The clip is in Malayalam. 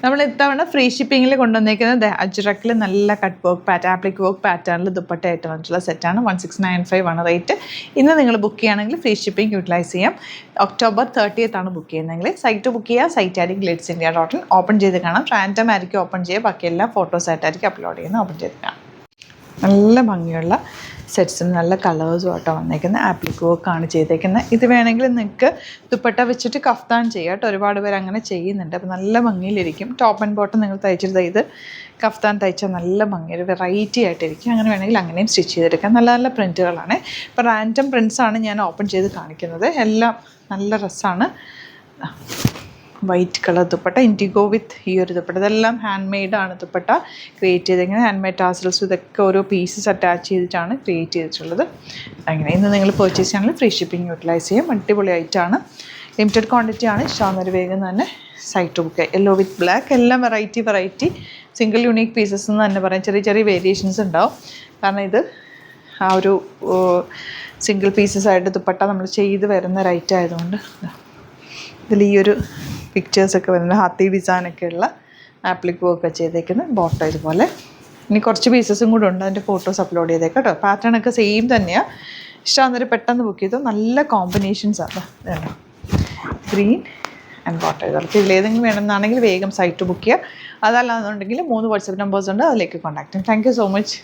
നമ്മൾ ഇത്തവണ ഫ്രീ ഷിപ്പിങ്ങിൽ കൊണ്ടുവന്നേക്കുന്നത് അജ്രക്കിൽ നല്ല കട്ട് വർക്ക് ആപ്ലിക് വർക്ക് പാറ്റേണിൽ ദുപ്പട്ടയായിട്ട് വന്നിട്ടുള്ള സെറ്റാണ്. 1695 ആണ് റേറ്റ്. ഇന്ന് നിങ്ങൾ ബുക്ക് ചെയ്യുകയാണെങ്കിൽ ഫ്രീ ഷിപ്പിംഗ് യൂട്ടിലൈസ് ചെയ്യാം. October 30th ആണ് ബുക്ക് ചെയ്യുന്നതെങ്കിൽ സൈറ്റ് ബുക്ക് ചെയ്യുക. സൈറ്റ് ആയിരിക്കും glitzindia.in. ഓപ്പൺ ചെയ്ത് കാണാം. റാൻഡം ആയിരിക്കും ഓപ്പൺ ചെയ്യുക. ബാക്കി എല്ലാ ഫോട്ടോസായിട്ടായിരിക്കും അപ്ലോഡ് ചെയ്യുന്നത്. ഓപ്പൺ ചെയ്ത് കാണാം. നല്ല ഭംഗിയുള്ള സെറ്റ്സിന് നല്ല കളേഴ്സും ആട്ടോ വന്നേക്കുന്നത്. ആപ്ലിക് വർക്കാണ് ചെയ്തേക്കുന്നത്. ഇത് വേണമെങ്കിൽ നിങ്ങൾക്ക് ദുപ്പട്ട വെച്ചിട്ട് കഫ്താൻ ചെയ്യാം കേട്ടോ. ഒരുപാട് പേര് അങ്ങനെ ചെയ്യുന്നുണ്ട്. അപ്പോൾ നല്ല ഭംഗിയിലിരിക്കും. ടോപ്പ് ആൻഡ് ബോട്ടം നിങ്ങൾ തയ്ച്ചിട്ട് ഇത് കഫ്താൻ തയ്ച്ചാൽ നല്ല ഭംഗി, ഒരു വെറൈറ്റി ആയിട്ടിരിക്കും. അങ്ങനെ വേണമെങ്കിൽ അങ്ങനെയും സ്റ്റിച്ച് ചെയ്തെടുക്കാം. നല്ല നല്ല പ്രിൻറ്റുകളാണ്. ഇപ്പോൾ റാൻഡം പ്രിൻറ്റ്സാണ് ഞാൻ ഓപ്പൺ ചെയ്ത് കാണിക്കുന്നത്. എല്ലാം നല്ല രസമാണ്. വൈറ്റ് കളർ ദുപ്പട്ട, ഇൻഡിഗോ വിത്ത് ഈ ഒരു ദുപ്പട്ട, ഇതെല്ലാം ഹാൻഡ് മെയ്ഡാണ് ദുപ്പട്ട ക്രിയേറ്റ് ചെയ്തിരിക്കുന്നത്. ഹാൻഡ് മെയ്ഡ് ടാസൽസ് ഇതൊക്കെ ഓരോ പീസസ് അറ്റാച്ച് ചെയ്തിട്ടാണ് ക്രിയേറ്റ് ചെയ്തിട്ടുള്ളത്. അങ്ങനെ ഇന്ന് നിങ്ങൾ പർച്ചേസ് ചെയ്യണമെങ്കിൽ ഫ്രീ ഷിപ്പിംഗ് യൂട്ടിലൈസ് ചെയ്യും. അടിപൊളി ആയിട്ടാണ്. ലിമിറ്റഡ് ക്വാണ്ടിറ്റി ആണ്. ഇഷ്ടമാകുന്നൊരു വേഗം തന്നെ site book. Yellow with black, എല്ലാം വെറൈറ്റി സിംഗിൾ യുണീക്ക് പീസസ് എന്ന് തന്നെ പറയാം. ചെറിയ ചെറിയ വേരിയേഷൻസ് ഉണ്ടാവും. കാരണം ഇത് ആ ഒരു സിംഗിൾ പീസസ് ആയിട്ട് ദുപ്പട്ട നമ്മൾ ചെയ്ത് വരുന്ന ഒരു ഐറ്റം ആയതുകൊണ്ട് ഇതിൽ ഈ ഒരു പിക്ചേഴ്സൊക്കെ വരുന്നത് ഹാത്തി ഡിസൈനൊക്കെ ഉള്ള ആപ്ലിക് വർക്ക് ചെയ്തേക്കുന്നത്. ബോട്ടം ഇതുപോലെ. ഇനി കുറച്ച് പീസസും കൂടെ ഉണ്ട്. അതിൻ്റെ ഫോട്ടോസ് അപ്ലോഡ് ചെയ്തേക്കാം കേട്ടോ. പാറ്റേണൊക്കെ സെയിം തന്നെയാണ്. ഇഷ്ടമാകുന്നവർ പെട്ടെന്ന് ബുക്ക് ചെയ്തു. നല്ല കോമ്പിനേഷൻസാണ്. ഇതാണ് ഗ്രീൻ ആൻഡ് ബോട്ടം. ഇതൊക്കെ ഇതിലേതെങ്കിലും വേണമെന്നാണെങ്കിൽ വേഗം സൈറ്റ് ബുക്ക് ചെയ്യുക. അതല്ലാന്നുണ്ടെങ്കിൽ 3 വാട്സപ്പ് നമ്പേഴ്സ് ഉണ്ട്, അതിലേക്ക് കോൺടാക്ട് ചെയ്യാം. Thank you so much.